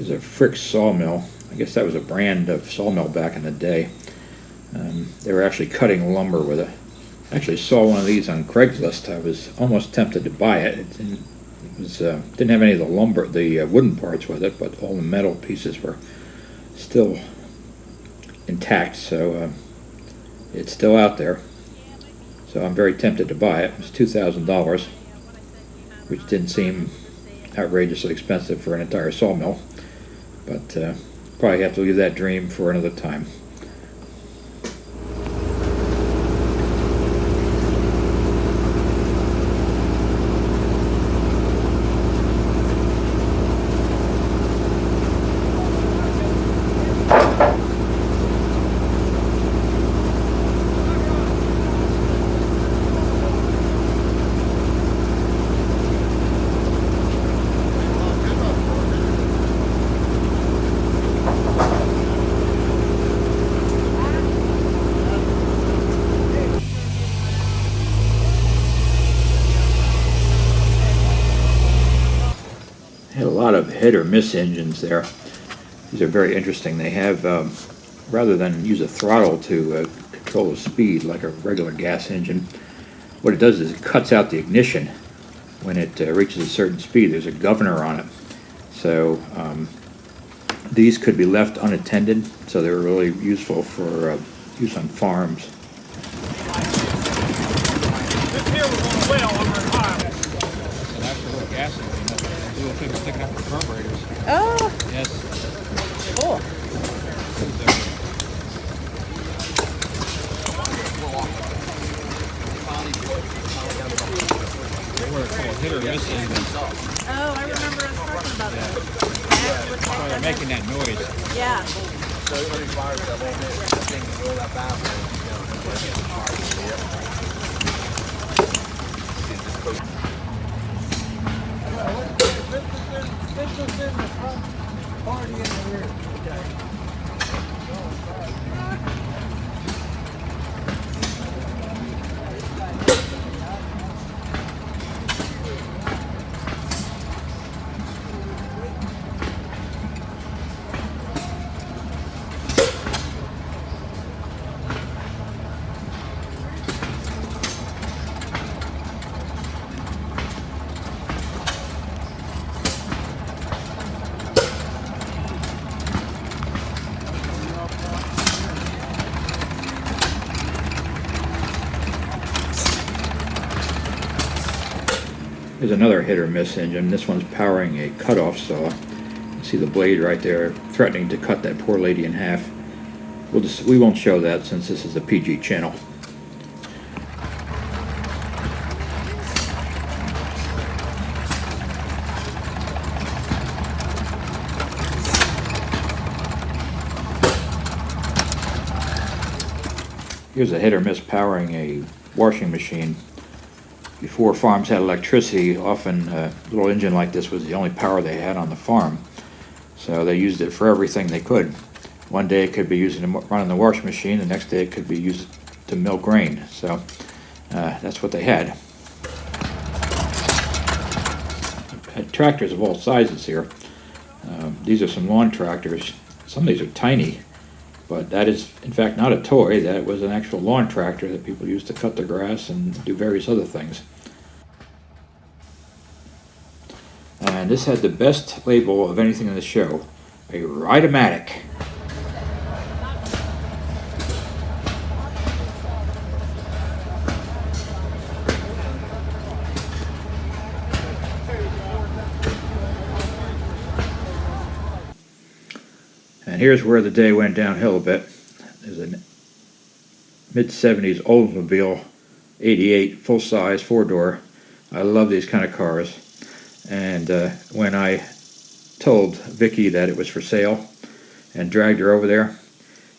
is a Frick sawmill. I guess that was a brand of sawmill back in the day. They were actually cutting lumber with it. I actually saw one of these on Craigslist. I was almost tempted to buy it. It didn't have any of the lumber, the wooden parts with it, but all the metal pieces were still intact, so it's still out there. So I'm very tempted to buy it. It was $2,000, which didn't seem outrageously expensive for an entire sawmill, but probably have to leave that dream for another time. Had a lot of hit or miss engines there. These are very interesting. They have, rather than use a throttle to control the speed like a regular gas engine, what it does is it cuts out the ignition when it reaches a certain speed. There's a governor on it. So these could be left unattended, so they're really useful for use on farms. This here was on a well over in Ohio. And that's a little gas engine. Little thing sticking up the carburetors. Oh, Yes. cool. They were called hit or miss engines. Oh, I remember us talking about that. That's why they're making that noise. Yeah. This was in the front, party in the rear. Okay. There's another hit or miss engine. This one's powering a cutoff saw. You see the blade right there threatening to cut that poor lady in half. We won't show that since this is a PG channel. Here's a hit or miss powering a washing machine. Before farms had electricity, often a little engine like this was the only power they had on the farm. So they used it for everything they could. One day it could be used to run the washing machine, the next day it could be used to mill grain. So that's what they had. Had tractors of all sizes here. These are some lawn tractors. Some of these are tiny, but that is in fact not a toy. That was an actual lawn tractor that people used to cut the grass and do various other things. And this had the best label of anything in the show, a Ride-O-Matic. And here's where the day went downhill a bit. There's a mid-70s Oldsmobile 88 full-size four-door. I love these kind of cars. And when I told Vicki that it was for sale and dragged her over there,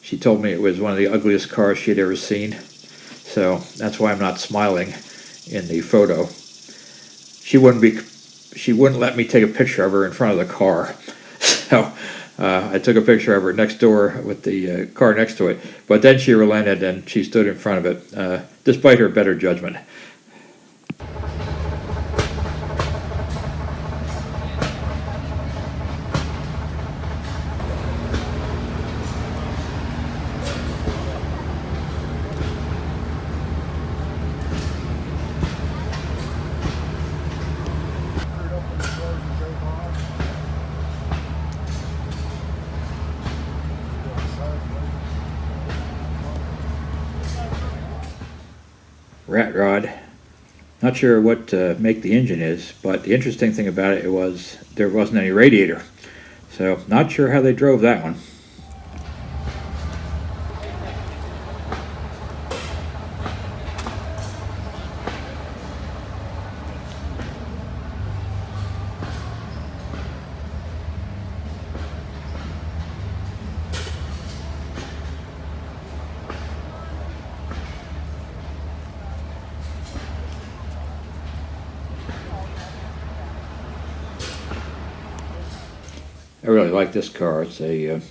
she told me it was one of the ugliest cars she'd ever seen. So that's why I'm not smiling in the photo. She wouldn't let me take a picture of her in front of the car. So I took a picture of her next door with the car next to it. But then she relented and she stood in front of it, despite her better judgment. rat rod. Not sure what make the engine is, but the interesting thing about it was there wasn't any radiator. So not sure how they drove that one. I really like this car. It's a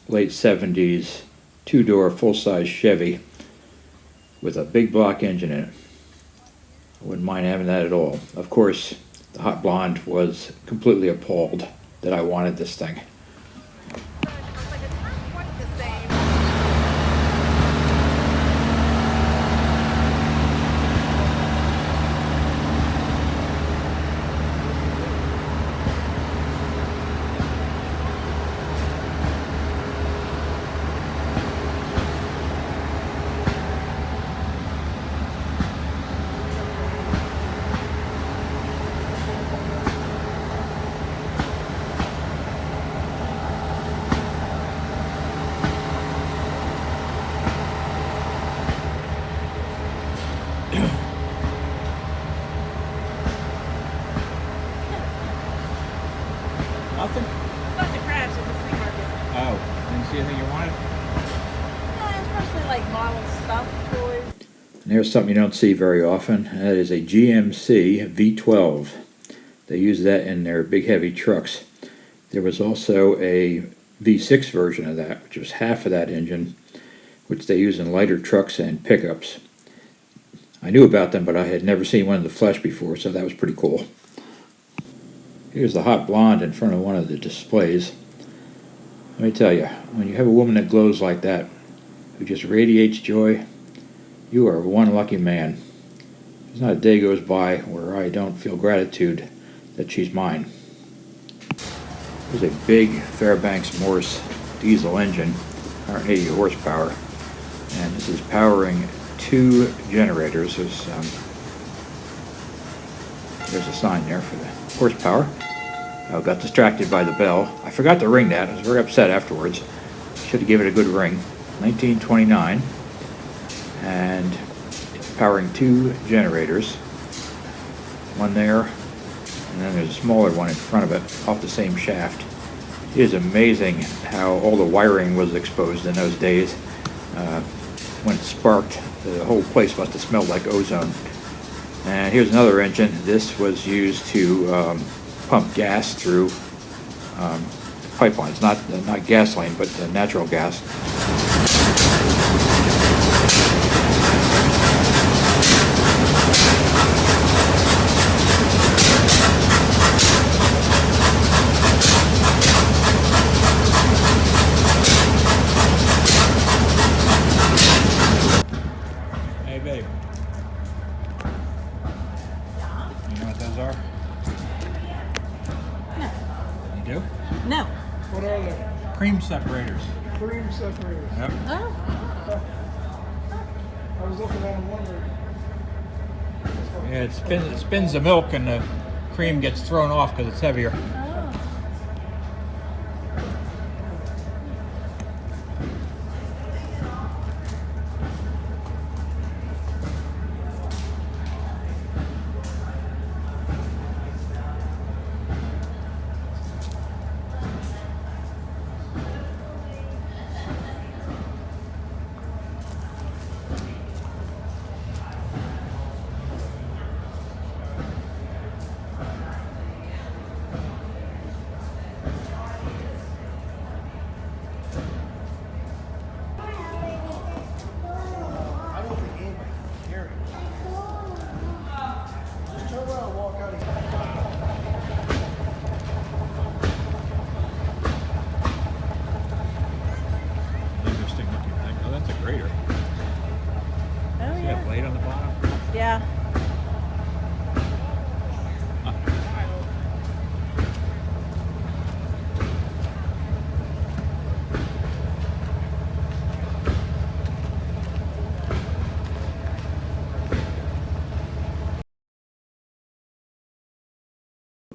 late 70s two-door full-size Chevy with a big block engine in it. I wouldn't mind having that at all. Of course, the hot blonde was completely appalled that I wanted this thing. It's like it's not quite the same. Nothing? About to crash at the flea market. Oh, didn't see anything you wanted? Especially like model stuff, toys. And here's something you don't see very often. That is a GMC V12. They use that in their big heavy trucks. There was also a V6 version of that, which was half of that engine, which they use in lighter trucks and pickups. I knew about them, but I had never seen one in the flesh before, so that was pretty cool. Here's the hot blonde in front of one of the displays. Let me tell you, when you have a woman that glows like that, who just radiates joy, you are one lucky man. There's not a day goes by where I don't feel gratitude that she's mine. There's a big Fairbanks Morse diesel engine, 180 horsepower, and this is powering two generators. There's a sign there for the horsepower. I got distracted by the bell. I forgot to ring that. I was very upset afterwards. Should have given it a good ring. 1929, and it's powering two generators. One there, and then there's a smaller one in front of it off the same shaft. It is amazing how all the wiring was exposed in those days. When it sparked, the whole place must have smelled like ozone. And here's another engine. This was used to pump gas through pipelines, not gasoline, but natural gas. Hey, babe. You know what those are? You do? No. What are they? Cream separators. Cream separators. Yep. Oh. I was looking at them wondering. Yeah, it spins the milk and the cream gets thrown off because it's heavier. Oh.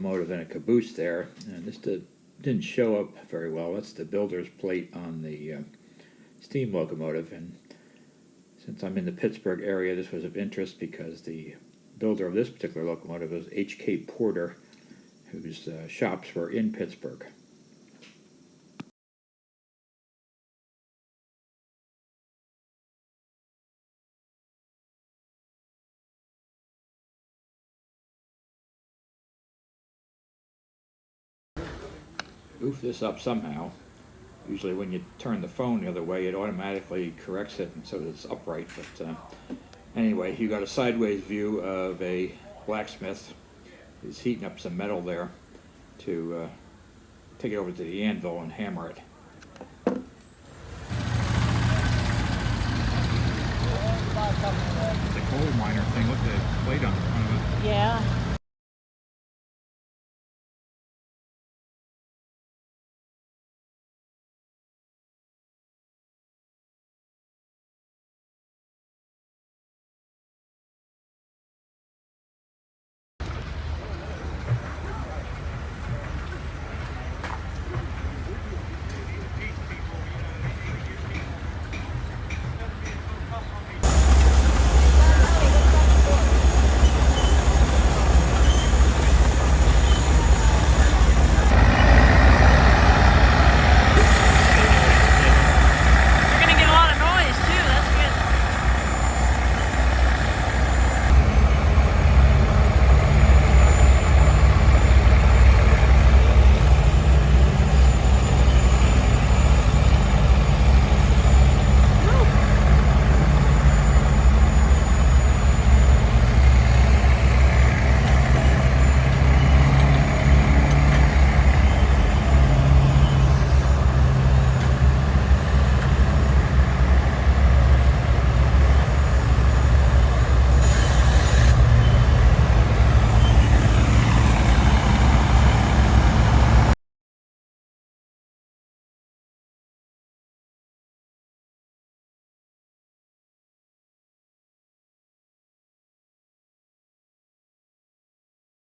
locomotive and a caboose there, and this didn't show up very well. That's the builder's plate on the steam locomotive, and since I'm in the Pittsburgh area, this was of interest because the builder of this particular locomotive was H.K. Porter, whose shops were in Pittsburgh. Goof this up somehow. Usually when you turn the phone the other way, it automatically corrects it and so that it's upright. But anyway, you got a sideways view of a blacksmith who's heating up some metal there to take it over to the anvil and hammer it. The coal miner thing with the plate on the front of it. Yeah.